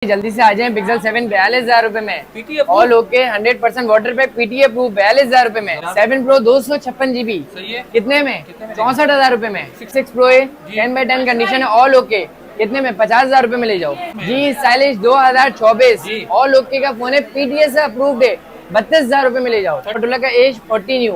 जल्दी से आ जाएं। पिक्सल 7 42,000 रुपए में all okay 100% water pack PTA proof 42,000 रुपए में। 7 प्रो 256 GB कितने में 64,000 रुपए में। 6 प्रो 10/10 कंडीशन है ऑल ओके कितने में 50,000 रुपए में ले जाओ जी। स्टाइलिश 2024 ऑल ओके का फोन है पीटीए से अप्रूव्ड है 32,000 रुपए में ले जाओ। मोटोरोला का एज 40 न्यू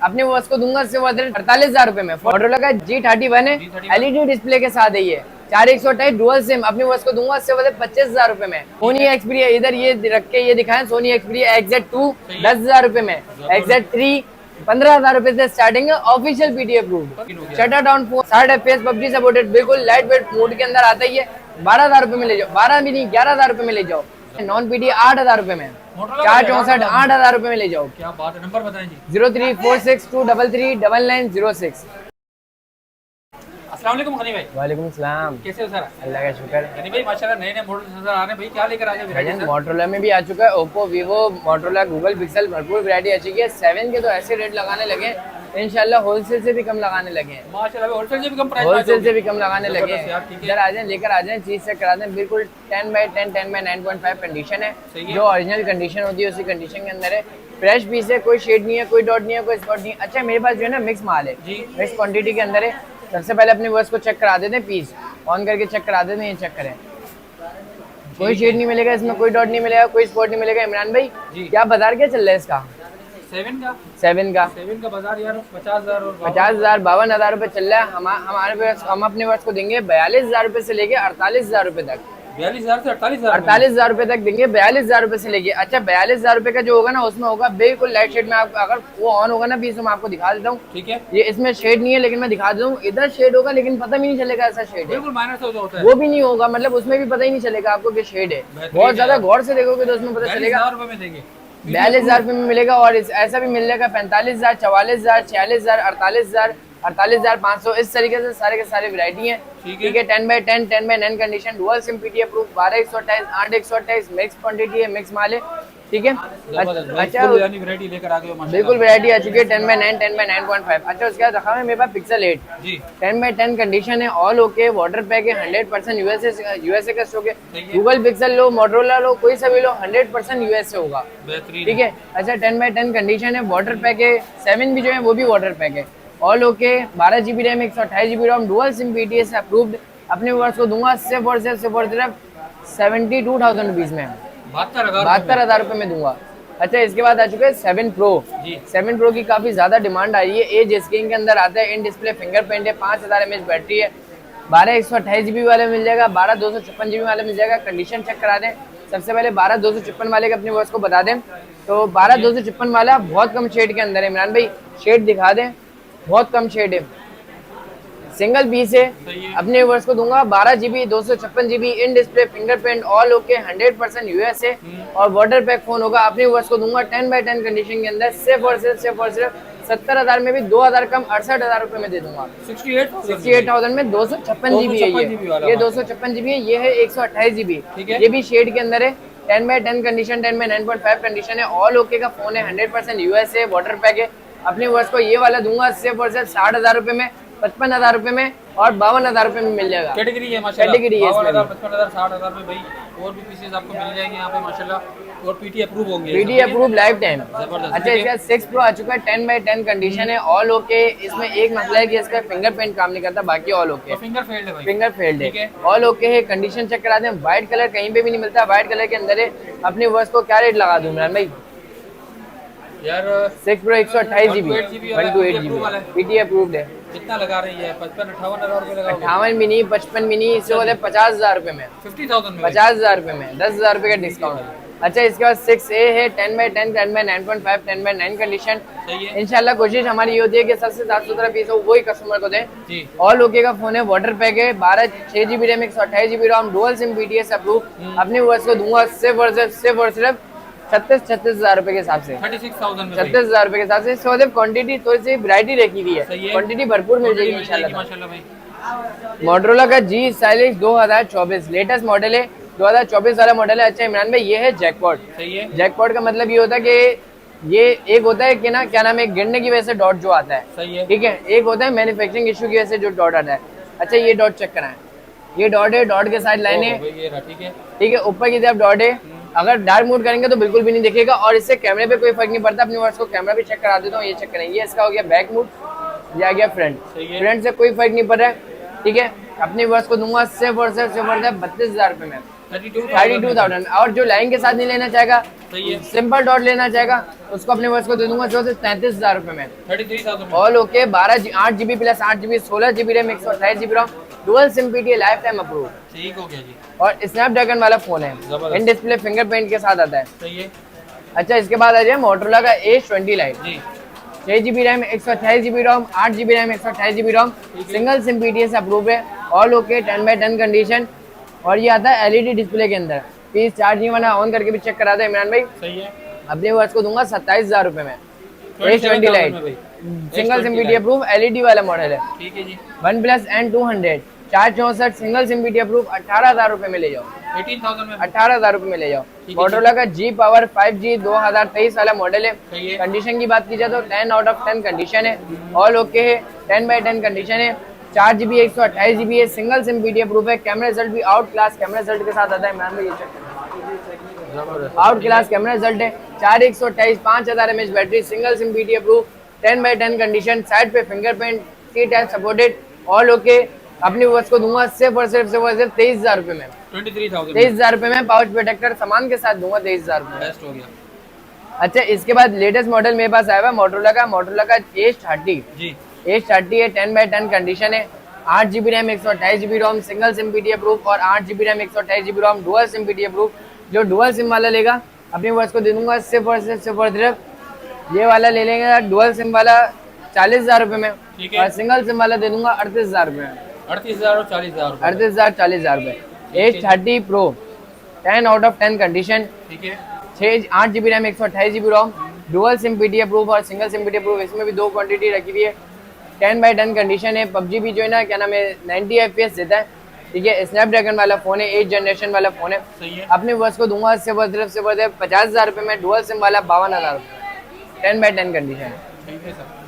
अपने वो उसको दूंगा 48,000 रुपए में। मोटोरोला का G31 है एलईडी डिस्प्ले के साथ है ये 4128 डुअल सिम अपनी वो उसको दूंगा इससे 25,000 रुपए में। सोनी एक्सपीरिया इधर ये रख के ये दिखाएं सोनी एक्सपीरिया XZ2 10,000 रुपए में। XZ3 15,000 रुपए से स्टार्टिंग है official PTA proof. Shutter down phone 60 FPS PUBG supported बिल्कुल लाइट वेट मोड के अंदर आता ही है 12,000 रुपए में ले जाओ। 12 भी नहीं 11,000 रुपए में ले जाओ। नॉन पीटीए 8,000 रुपए में 464 8,000 रुपए में ले जाओ। क्या बात है, नंबर बताएं जी। 0346233906। अस्सलाम वालेकुम गनी भाई। वालेकुम सलाम। कैसे हो सर? अल्लाह का शुक्र। गनी भाई माशाल्लाह नए नए मॉडल नजर आ रहे हैं भाई, क्या लेकर आ गए? मोटोरोला में भी आ चुका है Oppo Vivo Motorola Google pixel भरपूर वैरायटी आ चुकी है। 7 के तो ऐसे रेट लगाने लगे इंशाल्लाह होलसेल से भी कम लगाने लगे हैं। माशाल्लाह होलसेल से भी कम प्राइस लगाने लगे हैं। इधर आ जाए लेकर आ जाए चीज चेक करा दें। बिल्कुल 10/10 10/9.5 कंडीशन है जो ओरिजिनल कंडीशन होती है उसी कंडीशन के अंदर है। फ्रेश पीस है, कोई शेड नहीं है, कोई डॉट नहीं है, कोई स्पॉट नहीं है। अच्छा मेरे पास जो है ना मिक्स माल है, मिक्स क्वांटिटी के अंदर है। सबसे पहले अपने वर्स को चेक करा देते हैं, पीस ऑन करके चेक करा देते हैं। ये चेक करें कोई शेड नहीं मिलेगा इसमें, कोई डॉट नहीं मिलेगा, कोई स्पॉट नहीं मिलेगा। इमरान भाई क्या बाजार क्या चल रहा है इसका? 7 का बाजार यार 50,000 और 50,000 52,000 रुपए चल रहा है। हम अपने वर्ष को देंगे 42,000 रुपए से लेके 48,000 रुपए तक। 42,000 से 48,000 रुपए तक देंगे 42,000 रुपए से लेके। अच्छा 42,000 रुपए का जो होगा ना उसमें होगा बिल्कुल लाइट शेड में। आप अगर वो ऑन होगा ना पीस तो मैं आपको दिखा देता हूँ। ठीक है, ये इसमें शेड नहीं है लेकिन मैं दिखा देता हूँ। इधर शेड होगा लेकिन पता भी नहीं चलेगा ऐसा शेड है। बिल्कुल माइनर से होता है वो भी नहीं होगा, मतलब उसमें भी पता ही नहीं चलेगा आपको कि शेड है। बहुत ज्यादा गौर से देखोगे तो उसमें पता चलेगा। 42,000 रुपए में मिलेगा और ऐसा भी मिल जाएगा 45,000 44,000 46,000 48,000 48,500 इस तरीके से सारे के सारे वैरायटी हैं। ठीक है 10/10 10/9 condition dual SIM PTA proof 12/128 8/128 mix quantity है, मिक्स माल है। ठीक है अच्छा वैरायटी लेकर आ गए हो बिल्कुल वैरायटी आ चुकी है 10/9 10/9.5। अच्छा उसके बाद रखा है मेरे पास पिक्सल 8 10/10 कंडीशन है ऑल ओके वाटर पैक है 100% यूएसए का स्टॉक है। गूगल पिक्सल लो मोटोरोला लो कोई सा भी लो 100% यूएसए होगा। ठीक है अच्छा 10/10 कंडीशन है वाटर पैक है। 7 भी जो है वो भी वाटर पैक है all okay 12 GB RAM 128 GB रोम डुअल सिम पीटीए से अप्रूव्ड। अपने वर्ष को दूंगा सिर्फ और सिर्फ 72,000 रुपीज में 72,000 रुपए में दूंगा। अच्छा इसके बाद आ चुका है 7 प्रो। 7 प्रो की काफी ज्यादा डिमांड आ रही है। एज स्क्रीन के अंदर आता है, इन डिस्प्ले फिंगरप्रिंट है, 5000 mAh बैटरी है। 12/128 GB वाले मिल जाएगा, 12/256 GB वाले मिल जाएगा। कंडीशन चेक करा दें। सबसे पहले 12/256 वाले के अपने वर्ष को बता दें तो 12/256 वाला बहुत कम शेड के अंदर है। इमरान भाई शेड दिखा दें, बहुत कम शेड है, सिंगल पीस है। अपने वर्ष को दूंगा 12 GB 256 GB in display fingerprint all okay 100% USA और वाटर पैक फोन होगा। अपने वर्ष को दूंगा 10/10 कंडीशन के अंदर सिर्फ और सिर्फ 70,000 में भी 2,000 कम 68,000 रुपए में दे दूंगा। 68,000 में 256 GB है ये 256 GB है। ये है 128 GB, ये भी शेड के अंदर है। 10/10 कंडीशन 10/9.5 कंडीशन है ऑल ओके का फोन है 100% यूएसए वाटर पैक है। अपने वर्ष को ये वाला दूंगा सिर्फ और सिर्फ 60,000 रुपए में 55,000 रुपए में और 52,000 रुपए में मिल जाएगा। कैटेगरी है माशाल्लाह, कैटेगरी है 55,000 55,000 60,000 में भाई और भी पीसेस आपको मिल जाएंगे यहाँ पे माशाल्लाह और पीटी अप्रूव होंगे। PT approve life time. अच्छा इसका 6 प्रो आ चुका है 10/10 कंडीशन है ऑल ओके। इसमें एक मसला है कि इसका फिंगरप्रिंट काम नहीं करता, बाकी ऑल ओके। फिंगर फेल्ड है भाई, फिंगर फेल्ड है ऑल ओके है। कंडीशन चेक करा दें। व्हाइट कलर कहीं पे भी नहीं मिलता, व्हाइट कलर के अंदर है। अपने वर्ष को क्या रेट लगा दूं इमरान भाई? यार 6 pro 128 GB 128 GB PT approved है। कितना लगा रही है? 55-58,000 रुपए लगा। 58 भी नहीं 55 भी नहीं, इससे बोले 50,000 रुपए में 50,000 में 50,000 रुपए में 10,000 रुपए का डिस्काउंट। अच्छा इसके बाद 6A है 10/10 10/9.5 10/9 कंडीशन। इंशाल्लाह कोशिश हमारी ये होती है कि सबसे साफ सुथरा पीस हो वही कस्टमर को दें। ऑल ओके का फोन है वाटर पैक है 6 GB रैम 128 GB रोम डुअल सिम पीटीए से अप्रूव। अपने वर्ष को दूंगा सिर्फ और सिर्फ 36,000 रुपए के हिसाब से 36,000 रुपए के हिसाब से। सो क्वांटिटी थोड़ी सी वैरायटी रखी हुई है, क्वांटिटी भरपूर मिल जाएगी इंशाल्लाह। मोटोरोला का G स्टाइलिश 2024 लेटेस्ट मॉडल है, 2024 वाला मॉडल है। अच्छा इमरान भाई ये है जैकपॉट। जैकपॉट का मतलब ये होता है कि ये एक होता है कि ना क्या नाम है गिरने की वजह से डॉट जो आता है, ठीक है। एक होता है मैन्युफैक्चरिंग इशू की वजह से जो डॉट आता है। अच्छा ये डॉट चेक कराएं, ये डॉट है, डॉट के साइड लाइन है, भाई ये रहा, ठीक है। ठीक है। ऊपर की तरफ डॉट है। अगर डार्क मोड करेंगे तो बिल्कुल भी नहीं दिखेगा और इससे कैमरे पे कोई फर्क नहीं पड़ता। अपने वर्ड्स को कैमरा भी चेक करा देता हूँ, ये चेक करें, ये इसका हो गया बैक मोड, ये आ गया फ्रंट। फ्रंट से कोई फर्क नहीं पड़ रहा है, ठीक है। अपने वर्ड्स को दूंगा सिर्फ और सिर्फ 32,000 रुपए में, 32,000। और जो लाइन के साथ नहीं लेना चाहेगा, सिंपल डॉट लेना चाहेगा, उसको अपने वर्ड्स को दे दूंगा जो 33,000 रुपए में, 33,000 all okay. 8GB plus 8GB 16GB RAM 128GB ROM, dual SIM PTA lifetime approve, ठीक हो गया जी। और स्नैपड्रैगन वाला फोन है, इन डिस्प्ले फिंगरप्रिंट के साथ आता है। सही है। अच्छा, इसके बाद आ जाए मोटरोला का A20 लाइट, जी 6GB रैम 128GB रोम, 8GB रैम 128GB रोम, सिंगल सिम PTA से अप्रूव है, ऑल ओके, 10/10 कंडीशन। और ये आता है LED डिस्प्ले के अंदर, प्लीज चार्जिंग वाला ऑन करके भी चेक करा दे इमरान भाई। सही है। अपने वर्ष को दूंगा 27,000 रुपए में, A20 light, single SIM PTA approve, LED वाला मॉडल है, ठीक है जी। OnePlus N200 464 single SIM PTA approve, 18,000 रुपए में ले जाओ, 18,000 में, 18,000 रुपए में ले जाओ। मोटरोला का G Power 5G 2023 वाला मॉडल है। कंडीशन की बात की जाए तो 10 आउट ऑफ 10 कंडीशन है, ऑल ओके है, 10/10 कंडीशन है, 4GB 128GB है, सिंगल सिम PTA अप्रूव है। कैमरा रिजल्ट भी आउट क्लास कैमरा रिजल्ट के साथ आता है, मैम ये check out class camera result है। 4/128 5000 mAh battery, single SIM PTA approve, 10/10 condition, side पे fingerprint, C type supported, all okay. अपनी वर्ष को दूंगा सिर्फ और सिर्फ 23,000 रुपए में, 23,000 रुपए में, पाउच प्रोटेक्टर सामान के साथ दूंगा 23,000 रुपए। बेस्ट हो गया। अच्छा, इसके बाद लेटेस्ट मॉडल मेरे पास आया हुआ है मोटरोला का H30 जी, H30 है, 10/10 कंडीशन है, 8GB रैम 128GB रोम, सिंगल सिम PTA अप्रूव, और 8GB RAM 128GB ROM, dual SIM PTA approve. जो डुअल सिम वाला लेगा अपनी वर्ष को दे दूंगा सिर्फ और सिर्फ ये वाला ले लेंगे डुअल सिम वाला 40,000 रुपए में, और सिंगल सिम वाला दे दूंगा 38,000 रुपए में, 38,000 और 40,000, 38,000 40,000 रुपए। H30 Pro 10 out of 10 condition, ठीक है। 8GB RAM 128GB ROM, dual SIM PTA approve और सिंगल सिम PTA अप्रूव, इसमें भी 2 क्वांटिटी रखी हुई है, 10/10 कंडीशन है। PUBG भी जो है ना, क्या नाम है, 90 FPS देता है, ठीक है। स्नैपड्रैगन वाला फोन है, 8th जनरेशन वाला फोन है। अपने वर्ष को दूंगा सिर्फ 50,000 रुपए में, डुअल सिम वाला 52,000 रुपए, 10/10 कंडीशन, ठीक है सर।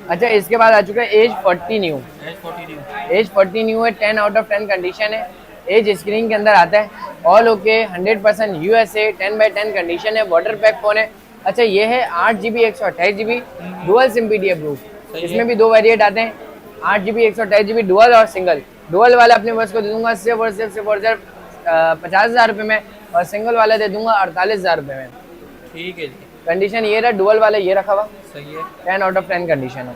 अच्छा, इसके बाद आ चुका है H40 न्यू, H40 न्यू है, 10 आउट ऑफ 10 कंडीशन है, एज स्क्रीन के अंदर आता है, ऑल ओके, 100% USA, 10/10 कंडीशन है, वाटर पैक फोन है। अच्छा, ये है 8GB 128GB dual SIM PTA approve, इसमें भी 2 वेरिएंट आते हैं, 8GB 128GB डुअल और सिंगल। डुअल वाला अपने वर्ष को दे दूंगा सिर्फ और सिर्फ 50,000 रुपए में, और सिंगल वाला दे दूंगा 48,000 रुपए में, ठीक है जी। कंडीशन ये रहा, डुअल वाला ये रखा हुआ, सही है, 10 आउट ऑफ 10 कंडीशन है।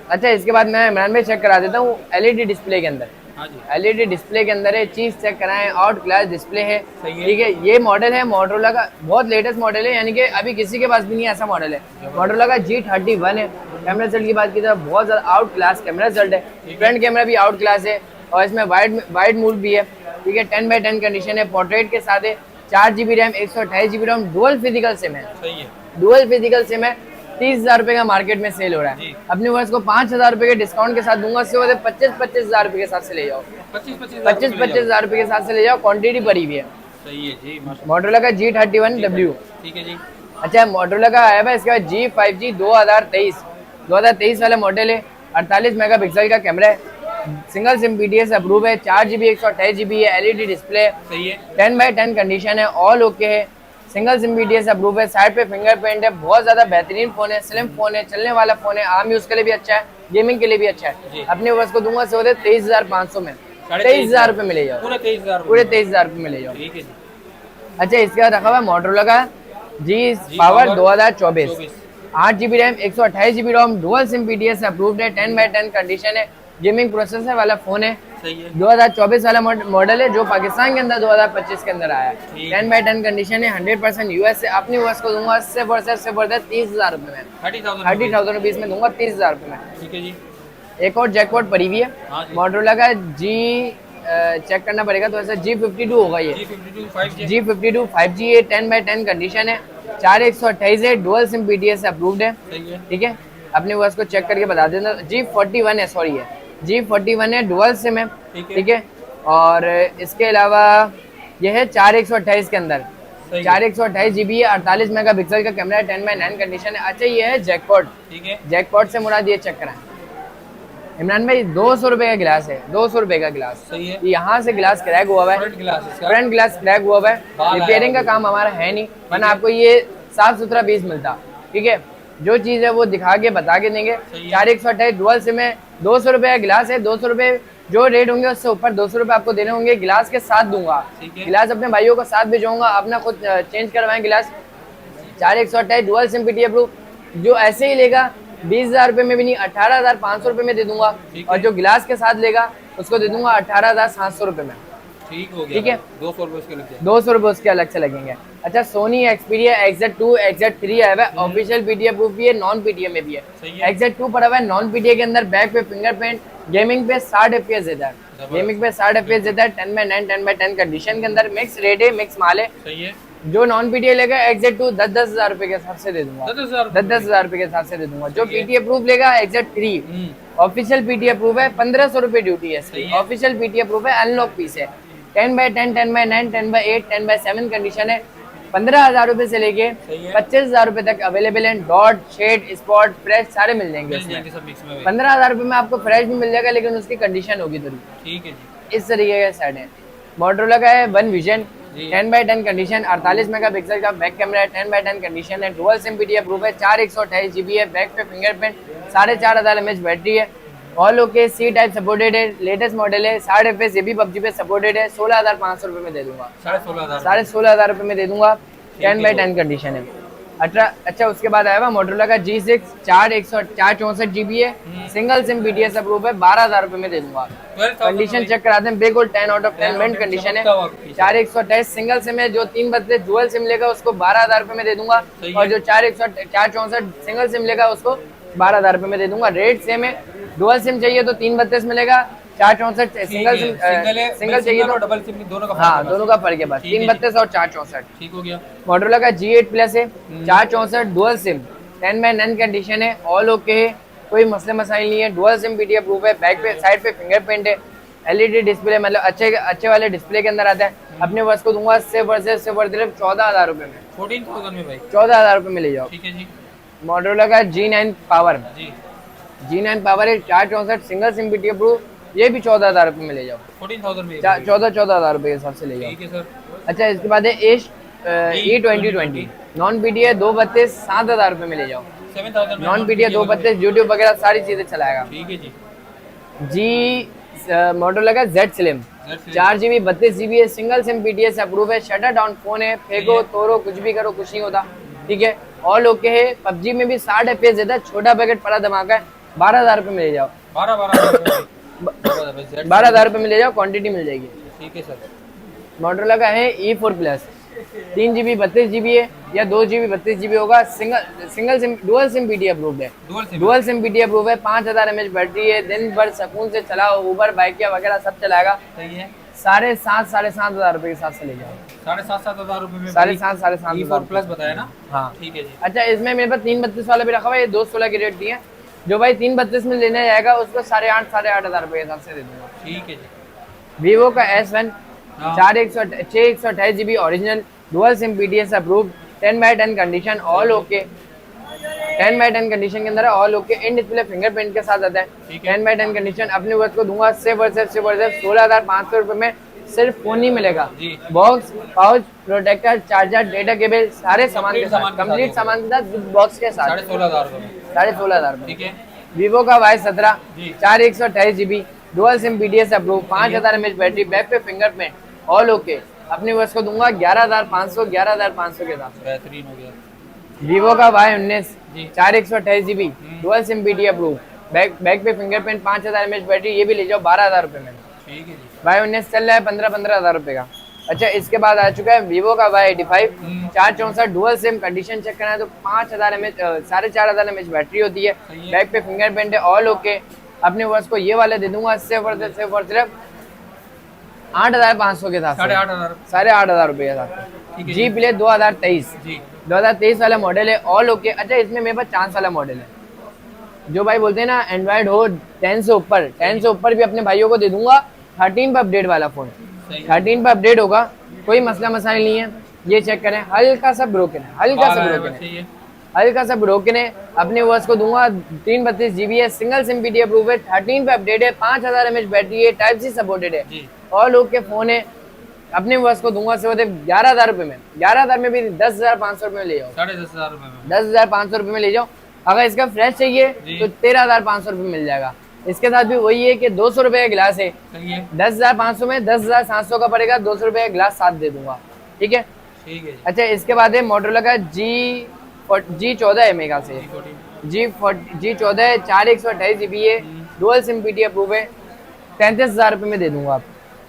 अच्छा, इसके बाद मैं इमरान भाई चेक करा देता हूँ LED डिस्प्ले के अंदर। हाँ जी, LED डिस्प्ले के अंदर है, चीज चेक कराएं, आउट क्लास डिस्प्ले है, ठीक है। ये मॉडल है मोटरोला का, बहुत लेटेस्ट मॉडल है, यानी कि अभी किसी के पास भी नहीं ऐसा मॉडल है। मोटरोला का G31 है। कैमरा रिजल्ट की बात की जाए, बहुत ज्यादा आउट क्लास कैमरा रिजल्ट है, फ्रंट कैमरा भी आउट क्लास है, और इसमें वाइड मोड भी है, ठीक है। 10/10 कंडीशन है, पोर्ट्रेट के साथ है, 4GB RAM 128GB ROM, dual physical SIM है, सही है। डुअल फिजिकल सिम है, 30,000 रुपए का मार्केट में सेल हो रहा है। अपने वर्ष को 5,000 रुपए के डिस्काउंट के साथ दूंगा, सिर्फ 25,000 रुपए के साथ से ले जाओ, 25,000 रुपए के साथ से ले जाओ, क्वांटिटी भरी हुई है। सही है जी। मोटरोला का G31W, ठीक है जी। अच्छा, मोटरोला का आया है इसके बाद G5G 2023 वाला मॉडल है, 48 मेगापिक्सल का कैमरा है, सिंगल सिम PTA से अप्रूव है, 4GB 128GB है, LED डिस्प्ले है, सही है, 10/10 कंडीशन है, ऑल ओके है, सिंगल सिम PTA से अप्रूव है, साइड पे फिंगरप्रिंट है, बहुत ज्यादा बेहतरीन फोन है, स्लिम फोन है, चलने वाला फोन है, आम यूज के लिए भी अच्छा है, गेमिंग के लिए भी अच्छा है। अपने वर्ष को दूंगा 23,500 में, 23,000 रुपए में ले जाओ, पूरे 23,000 रुपए में ले जाओ, ठीक है जी। अच्छा, इसके बाद रखा हुआ मोटरोला का G Power 2024, 8GB RAM 128GB ROM, dual SIM PTA से अप्रूव्ड है, 10/10 कंडीशन है, गेमिंग प्रोसेसर वाला फोन है, सही है। 2024 वाला मॉडल है, जो पाकिस्तान के अंदर 2025 के अंदर आया है, 10/10 कंडीशन है, 100% US है। अपनी वर्ष को दूंगा सिर्फ और सिर्फ 30,000 रुपए में, 30,000 रुपीज में दूंगा, 30,000 रुपए में, ठीक है जी। एक और जैकपॉट पड़ी हुई है मोटरोला का चेक करना पड़ेगा, तो ऐसा G52 होगा, ये G52 5G है, 10/10 कंडीशन है, 4/128 है, डुअल सिम PTA से अप्रूव्ड है, ठीक है। अपने वर्ष को चेक करके बता देना। G41 है, सॉरी है, G41 है, डुअल सिम है, ठीक है। और इसके अलावा यह है 4/128 के अंदर, 4/128GB है, 48 मेगापिक्सल का कैमरा है, 10/9 कंडीशन है। अच्छा, ये है जैकपॉट, ठीक है, जैकपॉट से मुराद ये चेक कराएं, इमरान भाई 200 रुपए का गिलास है, 200 रुपए का गिलास। सही है। यहाँ से गिलास क्रैक हुआ हुआ है, फ्रंट ग्लास इसका। फ्रंट ग्लास क्रैक हुआ हुआ है। बाल आया रिपेयरिंग का हुआ है। काम हमारा है नहीं, वरना आपको ये साफ सुथरा पीस मिलता। ठीक है, जो चीज है वो दिखा के बता के देंगे। सही है। 4128 डुअल सिम है, 200 रुपए का गिलास है। 200 रुपए जो रेट होंगे उससे ऊपर 200 रुपए आपको देने होंगे। गिलास के साथ दूंगा, ठीक है। गिलास अपने भाइयों को साथ भिजवाऊंगा, अपना खुद चेंज करवाएं गिलास। 4128 डुअल सिम पीटी अप्रूव। जो ऐसे ही लेगा 20,000 रुपए में भी नहीं, 18,500 रुपए में दे दूंगा। ठीक और है। जो गिलास के साथ लेगा उसको दे दूंगा 18,700 रुपए में। ठीक हो गया। ठीक है। 200 रुपए उसके लग जाए। 200 रुपए उसके अलग से लगेंगे। अच्छा, सोनी एक्सपीरिया XZ2 XZ3 आया हुआ है, ऑफिशियल पीटीए अप्रूव भी है, नॉन पीटीए में भी है। सही है। XZ2 पड़ा हुआ है नॉन पीटीए के अंदर, बैक पे फिंगरप्रिंट, गेमिंग पे 60 FPS देता है, गेमिंग पे 60 FPS देता है। 10/9 10/10 कंडीशन के अंदर, मिक्स रेट है, मिक्स माल है। सही है। जो नॉन पीटीए लेगा XZ2 10-10 हजार रुपए के हिसाब से दे दूंगा, 10,000 10-10 हजार रुपए के हिसाब से दे दूंगा। जो पीटीए अप्रूव लेगा XZ3 ऑफिशियल पीटीए अप्रूव है, 1500 रुपए ड्यूटी है इसकी। सही है। ऑफिशियल पीटीए अप्रूव है, अनलॉक पीस है। 10/10 10/9 10/8 10/7 कंडीशन है। 15,000 रुपए से लेके सही है। 25,000 रुपए तक अवेलेबल है। डॉट, शेड, स्पॉट, फ्रेश सारे मिल जाएंगे मिल इसमें। जाएंगे सब मिक्स में भाई। 15,000 रुपए में आपको फ्रेश भी मिल जाएगा, लेकिन उसकी कंडीशन होगी थोड़ी। ठीक है जी। इस तरीके का सेट है। मोटरोला का है वन विजन, जी। 10/10 कंडीशन, 48 मेगापिक्सल का बैक कैमरा है, 10/10 कंडीशन है, डुअल सिम पीटीए अप्रूव है, 4128 GB है, बैक पे फिंगरप्रिंट, 4,500 mAh बैटरी है, all okay, C type supported है, लेटेस्ट मॉडल है, 60 FPS ये भी PUBG पे सपोर्टेड है। 16,500 रुपए में दे दूंगा, 16,500। 16,500 रुपए में दे दूंगा। ठीक है। 10/10 कंडीशन है। अच्छा, उसके बाद आया हुआ मोटरोला का G6 464 GB है, सिंगल सिम BTS अप्रूव है, 12,000 रुपए में दे दूंगा। 12,000 कंडीशन चेक कराते हैं, बिल्कुल 10 आउट ऑफ 10 मिनट कंडीशन है। 4128 सिंगल सिम है, जो 332 डुअल सिम लेगा उसको 12,000 रुपए में दे दूंगा। सही है। और जो 464 सिंगल सिम लेगा उसको 12,000 रुपए में दे दूंगा। रेट सेम है। डुअल सिम चाहिए तो 332 मिलेगा, 464 सिंगल सिम सिंगल चाहिए तो डबल सिम दोनों का फर्क हाँ, है बस। दोनों का फर्क है बस, ठीक है। 332 और 464। ठीक हो गया। मोटरोला का G8 प्लस है, 464 डुअल सिम, 10/9 कंडीशन है, ऑल ओके है, कोई मसले मसाइल नहीं है। डुअल सिम पीटीए अप्रूव है, बैक पे साइड पे फिंगरप्रिंट है, LED डिस्प्ले, मतलब अच्छे वाले डिस्प्ले के अंदर आता है। अपने बस को दूंगा सिर्फ 14,000 रुपए में, 14,000 में भाई। 14,000 रुपए में ले जाओ। ठीक है जी। मोटरोला का G9 पावर, जी। G9 पावर है, 464 सिंगल सिम पीटीए अप्रूव, ये भी 14,000 रुपए में ले जाओ। 14,000 में। 14,000 रुपए के हिसाब से ले जाओ। ठीक है सर। अच्छा, इसके बाद है E2020 नॉन पीटीए 232 7,000 रुपए में ले जाओ। 7,000 में। नॉन पीटीए 232 यूट्यूब वगैरह सारी चीजें चलाएगा। ठीक है जी। मोटरोला का Z Slim 4 GB 32 GB है, सिंगल सिम पीटीएस अप्रूव है, शटर डाउन फोन है, फेंको तोड़ो कुछ भी करो कुछ नहीं होता। ठीक है, ऑल ओके है। PUBG में भी 60 FPS देता है, छोटा पैकेट पड़ा धमाका है, 12,000 रुपए में ले जाओ। 12,000 रुपए में ले जाओ, क्वांटिटी मिल जाएगी। ठीक है सर। मोटरोला का है E4 प्लस, 3 GB 32 GB है या 2 GB 32 GB होगा, single SIM dual SIM PTA approved है, डुअल सिम पीटीए अप्रूव है, 5,000 mAh बैटरी है, दिन भर सुकून से चलाओ, उबर बाइक वगैरह सब चलाएगा। सही है। 7,500 7,500 रुपए के साथ से ले जाओ। 7,500 रुपए में। 7,500 7,500 E4 प्लस बताया ना। हाँ ठीक है जी। अच्छा, इसमें मेरे पास 332 वाला भी रखा हुआ है, ये 216 की रेट दी है। जो भाई 332 में लेने जाएगा उसको 8,500 रुपए के हिसाब से दे दूंगा। ठीक है जी। वीवो का S1 हाँ। 628 GB original, dual SIM PTS approved, 10/10 condition, all okay, 10/10 condition के अंदर है, all okay, in display fingerprint के साथ आता है। ठीक है। 10/10 कंडीशन अपने वर्ष को दूंगा सिर्फ 16,500 रुपए में, सिर्फ फोन ही मिलेगा। जी। Box, pouch, protector, charger, data cable, सारे सामान के साथ, सामान के कंप्लीट साथ सामान के साथ विद बॉक्स के साथ 16,500 रुपए में। 16,500 रुपए। ठीक है। वीवो का Y17 जी। 4128 GB dual SIM PTS approve, 5,000 mAh battery, back पे फिंगरप्रिंट, ऑल ओके, अपने वर्ष को दूंगा 11,500 के साथ। बेहतरीन हो गया। वीवो का Y19 जी। 4128 GB dual SIM PTA approve, back पे फिंगरप्रिंट, 5,000 mAh बैटरी, ये भी ले जाओ 12,000 रुपए में। ठीक है जी। Y19 चल रहा है 15,000 रुपए का। अच्छा, इसके बाद आ चुका है वीवो का Y85 464 dual SIM, condition check करना है तो 5,000 mAh 4,500 mAh बैटरी होती है, सही है। बैक पे फिंगरप्रिंट है, ऑल ओके, अपने वर्ष को ये वाले दे दूंगा सिर्फ 8,500 के साथ, 8,500। 8,500 रुपए के साथ। ठीक है जी प्ले 2023 जी। 2023 वाला मॉडल है, ऑल ओके। अच्छा, इसमें मेरे पास चांस वाला मॉडल है, जो भाई बोलते हैं ना एंड्रॉइड हो 10 से ऊपर, 10 से ऊपर भी अपने भाइयों को दे दूंगा। 13 पर अपडेट वाला फोन, सही है। 13 पर अपडेट होगा, कोई मसला मसाइल नहीं है। ये चेक करें, हल्का सा ब्रोकन है, हल्का सा ब्रोकन है, सही है। हल्का सा ब्रोकन है, अपने वर्स को दूंगा 332 GB है, सिंगल सिम पीटी अप्रूव है, 13 पे अपडेट है, 5000 mAh बैटरी है, टाइप सी सपोर्टेड है जी। और लोग के फोन है। अपने वर्स को दूंगा सिर्फ 11,000 रुपए में, 11,000 में भी 10,500 रुपए में ले जाओ, 10,500 रुपए में। 10,500 रुपए में ले जाओ। अगर इसका फ्रेश चाहिए जी। तो 13,500 रुपए मिल जाएगा। इसके साथ भी वही है कि 200 रुपए का गिलास है, सही है 10,500 में 10,700 का पड़ेगा, 200 रुपए का गिलास साथ दे दूंगा, ठीक है। ठीक है जी। अच्छा, इसके बाद है मोटरोला का G14 है मेगा से, G14 है, 4/128 GB है, डुअल सिम पीटी अप्रूव है, 33,000 रुपए में दे दूंगा आप,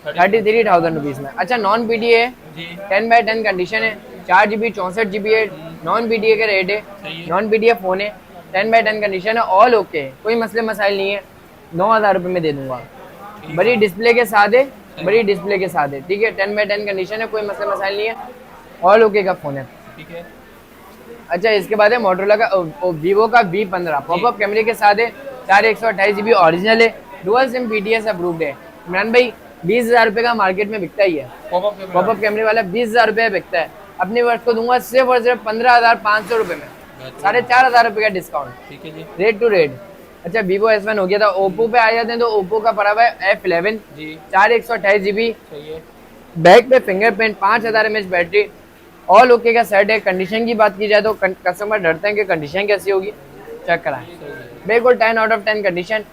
33,000 रुपीज में। अच्छा, नॉन पीटी है, जी 10/10 कंडीशन है, 4 GB 64 GB है, नॉन पीटीए का रेट है, सही है। नॉन पीटीए फोन है, 10/10 कंडीशन है, ऑल ओके है, कोई मसले मसाइल नहीं है, 9,000 रुपए में दे दूंगा। बड़ी डिस्प्ले के साथ है, बड़ी डिस्प्ले के साथ है, ठीक है, 10/10 कंडीशन है, कोई मसले मसाइल नहीं है, ऑल ओके का फोन है। ठीक है। अच्छा, इसके बाद है मोटरोला का वीवो का V15 पॉपअप कैमरे के साथ है, 4/128 GB ओरिजिनल है, डुअल सिम PTS अप्रूव्ड है। इमरान भाई 20,000 रुपए का मार्केट में बिकता ही है, पॉपअप कैमरे वाला 20,000 रुपए बिकता है। अपने वर्ष को दूंगा सिर्फ और सिर्फ 15,500 रुपए में, 4,500 रुपए का डिस्काउंट, ठीक है जी। Rate to rate. अच्छा, Vivo S1 हो गया था, ओप्पो पे आ जाते हैं तो ओप्पो का पड़ा हुआ है F11, जी 4/128 GB, सही है। बैक पे fingerprint, 5000 mAh battery, all okay का सेट है। कंडीशन की बात की जाए तो कस्टमर डरते हैं कि कंडीशन कैसी होगी, चेक कराएं, बिल्कुल 10 आउट ऑफ 10 कंडीशन।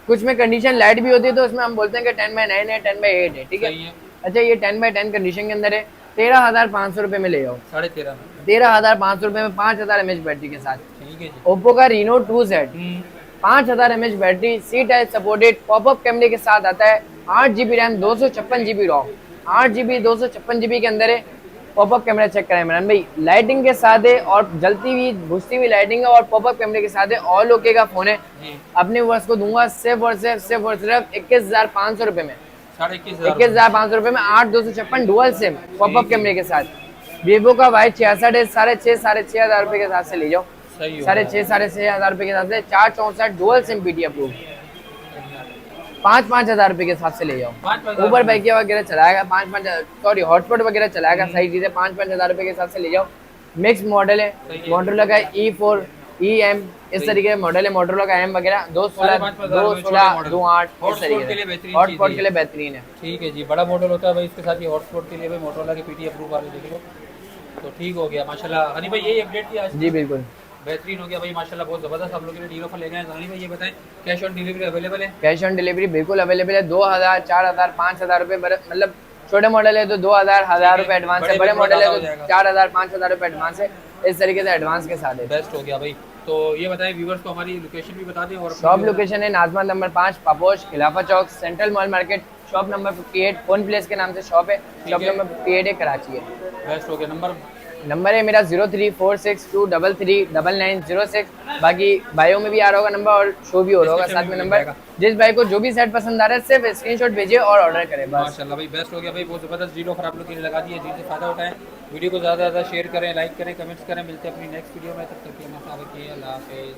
कुछ में कंडीशन लाइट भी होती है तो उसमें हम बोलते हैं कि 10/9 है, 10/8 है, ठीक है। सही है। अच्छा, ये 10/10 कंडीशन के अंदर है, 13,500 रुपए में ले जाओ, 13.5 में। 13,500 रुपए में 5000 mAh बैटरी के साथ। ठीक है जी। ओप्पो का Reno 2Z 5000 mAh battery, C type supported, popup कैमरे के साथ आता है, 8 GB RAM, 256 GB ROM, 8 GB 256 GB के अंदर है। पॉपअप कैमरा चेक कराएं इमरान भाई, लाइटिंग के साथ है और जलती हुई बुझती हुई लाइटिंग है और पॉपअप कैमरे के साथ है, ऑल ओके का फोन है। जी अपने वर्ष को दूंगा सिर्फ और सिर्फ 21,500 रुपए में, 21,500 21,500 रुपए में, 8/256 डुअल सिम पॉपअप कैमरे के साथ। वीवो का Y66 है, 6,500 रुपए के हिसाब से ले जाओ, सही हो 6,500 रुपए के हिसाब से, 464 डुअल सिम पीटी अप्रूव, 5,000 रुपए के हिसाब से ले जाओ। 5,000 ऊबर बाइक वगैरह चलाएगा, 5,000 सॉरी हॉटस्पॉट वगैरह चलाएगा, सही चीज है, 5,000 रुपए के हिसाब से ले जाओ। मिक्स मॉडल है, मोटरोला का E4 EM इस तरीके का मॉडल है, मोटरोला का M वगैरह 216 216 28 इस तरीके से, हॉटस्पॉट के लिए बेहतरीन है। ठीक है जी। बड़ा मॉडल होता है भाई, इसके साथ ये हॉटस्पॉट के लिए भाई मोटरोला के पीटी अप्रूव वाले देख लो, तो ठीक हो गया माशाल्लाह। हनी भाई यही अपडेट थी आज, जी बिल्कुल बेहतरीन हो गया भाई माशाल्लाह, बहुत ज़बरदस्त आप लोगों के लिए डील ऑफर ले गए हैं। हनी भाई ये बताएं, कैश ऑन डिलीवरी अवेलेबल है? कैश ऑन डिलीवरी बिल्कुल अवेलेबल है, 2,000 4,000 5,000 रुपए, मतलब छोटे मॉडल है तो 2,000 1,000 रुपए एडवांस है, बड़े मॉडल है तो 4,000 5,000 रुपए एडवांस है, इस तरीके से एडवांस के साथ है। बेस्ट हो गया भाई। तो ये बताएं व्यूवर्स को हमारी लोकेशन भी बता दें और शॉप लोकेशन है नाजमा number 5 Paposh Khilafa Chowk central mall market, shop number 58 phone place के नाम से शॉप है, शॉप नंबर 58 है, कराची है। बेस्ट हो गया। नंबर है मेरा 034623390906, बाकी बायो में भी आ रहा होगा नंबर और शो भी हो रहा होगा साथ में नंबर। जिस भाई को जो भी सेट पसंद आ रहा है सिर्फ स्क्रीनशॉट भेजिए और ऑर्डर करें बस। माशाल्लाह भाई बेस्ट हो गया भाई, बहुत ज़बरदस्त डील ऑफर आप लोग के लिए लगा दिए, जिनसे फ़ायदा उठाएं। वीडियो को ज़्यादा से ज़्यादा शेयर करें, लाइक करें, कमेंट्स करें। मिलते हैं अपनी नेक्स्ट वीडियो में, तब तक के लिए अल्लाह हाफ़िज़।